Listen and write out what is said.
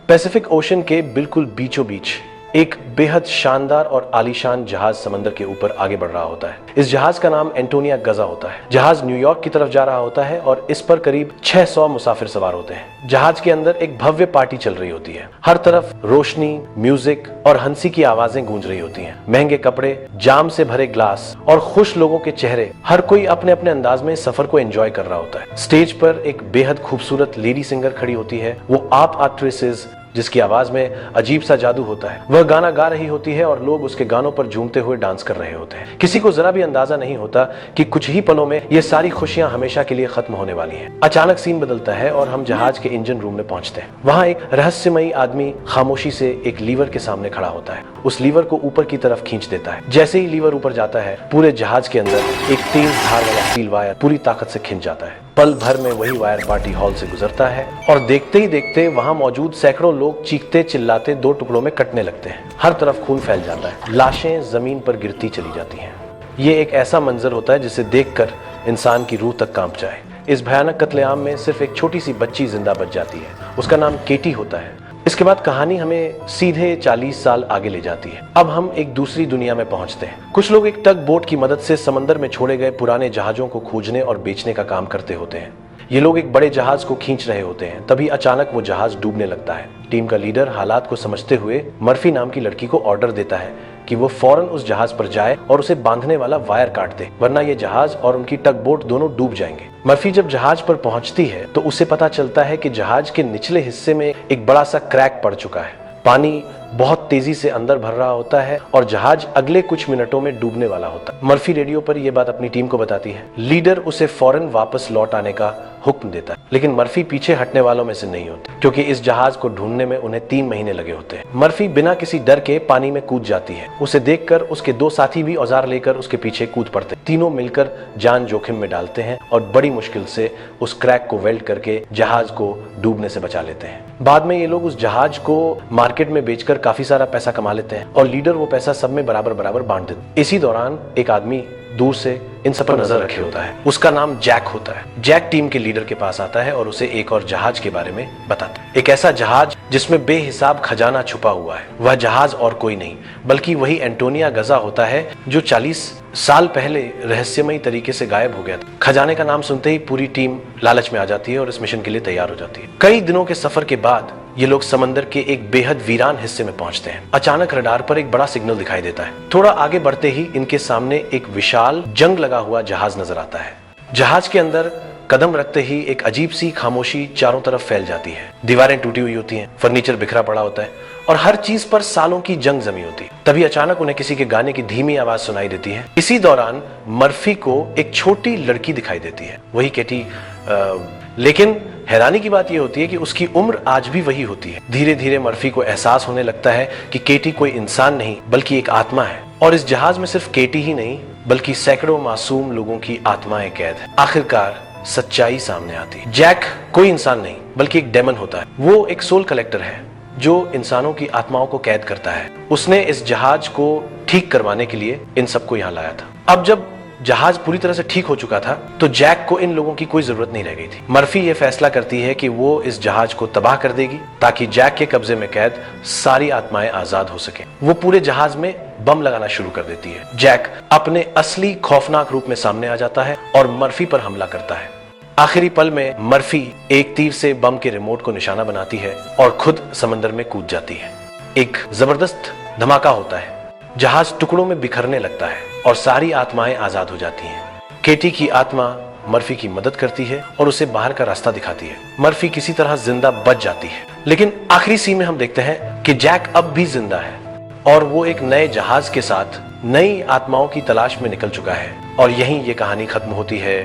Pacific ocean के बिल्कुल बीचों बीच एक बेहद शानदार और आलीशान जहाज समंदर के ऊपर आगे बढ़ रहा होता है। इस जहाज का नाम एंटोनिया गजा होता है। जहाज न्यूयॉर्क की तरफ जा रहा होता है और इस पर करीब 600 मुसाफिर सवार होते हैं। जहाज के अंदर एक भव्य पार्टी चल रही होती है। हर तरफ रोशनी, म्यूजिक और हंसी की आवाजें गूंज रही होती हैं। महंगे कपड़े, जाम से भरे ग्लास और खुश लोगों के चेहरे, हर कोई अपने अपने अंदाज में सफर को एंजॉय कर रहा होता है। स्टेज पर एक बेहद खूबसूरत लेडी सिंगर खड़ी होती है। वो आप एक्ट्रेसेस जिसकी आवाज में अजीब सा जादू होता है, वह गाना गा रही होती है और लोग उसके गानों पर झूमते हुए डांस कर रहे होते हैं। किसी को जरा भी अंदाजा नहीं होता कि कुछ ही पलों में ये सारी खुशियां हमेशा के लिए खत्म होने वाली हैं। अचानक सीन बदलता है और हम जहाज के इंजन रूम में पहुंचते हैं। वहां एक रहस्यमयी आदमी खामोशी से एक लीवर के सामने खड़ा होता है। उस लीवर को ऊपर की तरफ खींच देता है। जैसे ही लीवर ऊपर जाता है, पूरे जहाज के अंदर एक तेज धार वाला स्टील वायर पूरी ताकत से खिंच जाता है। पल भर में वही वायर पार्टी हॉल से गुजरता है और देखते ही देखते वहां मौजूद सैकड़ों लोग चीखते चिल्लाते दो टुकड़ों में कटने लगते हैं। हर तरफ खून फैल जाता है। लाशें जमीन पर गिरती चली जाती हैं। ये एक ऐसा मंजर होता है जिसे देखकर इंसान की रूह तक कांप जाए। इस भयानक कत्लेआम में सिर्फ एक छोटी सी बच्ची जिंदा बच जाती है। उसका नाम केटी होता है। इसके बाद कहानी हमें सीधे 40 साल आगे ले जाती है। अब हम एक दूसरी दुनिया में पहुंचते हैं। कुछ लोग एक टग बोट की मदद से समंदर में छोड़े गए पुराने जहाजों को खोजने और बेचने का काम करते होते हैं। ये लोग एक बड़े जहाज को खींच रहे होते हैं। तभी अचानक वो जहाज डूबने लगता है। टीम का लीडर हालात को समझते हुए मर्फी नाम की लड़की को ऑर्डर देता है कि वो फौरन उस जहाज पर जाए और उसे बांधने वाला वायर काट दे, वरना ये जहाज और उनकी टग बोट दोनों डूब जाएंगे। मर्फी जब जहाज पर पहुंचती है तो उसे पता चलता है कि जहाज के निचले हिस्से में एक बड़ा सा क्रैक पड़ चुका है। पानी बहुत तेजी से अंदर भर रहा होता है और जहाज अगले कुछ मिनटों में डूबने वाला होता है। मर्फी रेडियो पर यह बात अपनी टीम को बताती है। लीडर उसे फौरन वापस लौट आने का हुक्म देता है, लेकिन मर्फी पीछे हटने वालों में से नहीं होती, क्योंकि इस जहाज को ढूंढने में उन्हें 3 महीने लगे होते हैं। मर्फी बिना किसी डर के पानी में कूद जाती है। उसे देखकर उसके 2 साथी भी औजार लेकर उसके पीछे कूद पड़ते हैं। तीनों मिलकर जान जोखिम में डालते हैं और बड़ी मुश्किल से उस क्रैक को वेल्ड करके जहाज को डूबने से बचा लेते हैं। बाद में ये लोग उस जहाज को मार्केट में बेचकर काफी सारा पैसा कमा लेते हैं और लीडर वो पैसा सब में बराबर बराबर बांट देता है। इसी दौरान एक आदमी दूर से इन सब पर नजर रखे होता है। उसका नाम जैक होता है। जैक टीम के लीडर के पास आता है और उसे एक और जहाज के बारे में बताता है। एक ऐसा जहाज जिसमें बेहिसाब खजाना छुपा हुआ है। वह जहाज और कोई नहीं बल्कि वही एंटोनिया गजा होता है जो 40 साल पहले रहस्यमयी तरीके से गायब हो गया था। खजाने का नाम सुनते ही पूरी टीम लालच में आ जाती है और इस मिशन के लिए तैयार हो जाती है। कई दिनों के सफर के बाद ये लोग समंदर के एक बेहद वीरान हिस्से में पहुंचते हैं। अचानक रडार पर एक बड़ा सिग्नल दिखाई देता है। थोड़ा आगे बढ़ते ही इनके सामने एक विशाल जंग लगा हुआ जहाज नजर आता है। जहाज के अंदर कदम रखते ही एक अजीब सी खामोशी चारों तरफ फैल जाती है। दीवारें टूटी हुई होती हैं, फर्नीचर बिखरा पड़ा होता है और हर चीज पर सालों की जंग जमी होती है। तभी अचानक उन्हें किसी के गाने की धीमी आवाज सुनाई देती है। इसी दौरान मर्फी को एक छोटी लड़की दिखाई देती है, वही केटी। लेकिन हैरानी की बात यह होती है कि उसकी उम्र आज भी वही होती है। धीरे धीरे मर्फी को एहसास होने लगता है कि केटी कोई इंसान नहीं बल्कि एक आत्मा है और इस जहाज में सिर्फ केटी ही नहीं बल्कि सैकड़ों मासूम लोगों की आत्माएं कैद है। आखिरकार सच्चाई सामने आती है। जैक कोई इंसान नहीं बल्कि एक डेमन होता है। वो एक सोल कलेक्टर है जो इंसानों की आत्माओं को कैद करता है। उसने इस जहाज को ठीक करवाने के लिए इन सबको यहाँ लाया था। अब जब जहाज पूरी तरह से ठीक हो चुका था तो जैक को इन लोगों की कोई जरूरत नहीं रह गई थी। मर्फी ये फैसला करती है कि वो इस जहाज को तबाह कर देगी ताकि जैक के कब्जे में कैद सारी आत्माएं आजाद हो सके। वो पूरे जहाज में बम लगाना शुरू कर देती है। जैक अपने असली खौफनाक रूप में सामने आ जाता है और मर्फी पर हमला करता है। आखिरी पल में मर्फी एक तीर से बम के रिमोट को निशाना बनाती है और खुद समंदर में कूद जाती है। एक जबरदस्त धमाका होता है। जहाज टुकड़ों में बिखरने लगता है और सारी आत्माएं आजाद हो जाती हैं। केटी की आत्मा मर्फी की मदद करती है और उसे बाहर का रास्ता दिखाती है। मर्फी किसी तरह जिंदा बच जाती है। लेकिन आखिरी सीन में हम देखते हैं कि जैक अब भी जिंदा है और वो एक नए जहाज के साथ नई आत्माओं की तलाश में निकल चुका है। और यहीं ये कहानी खत्म होती है।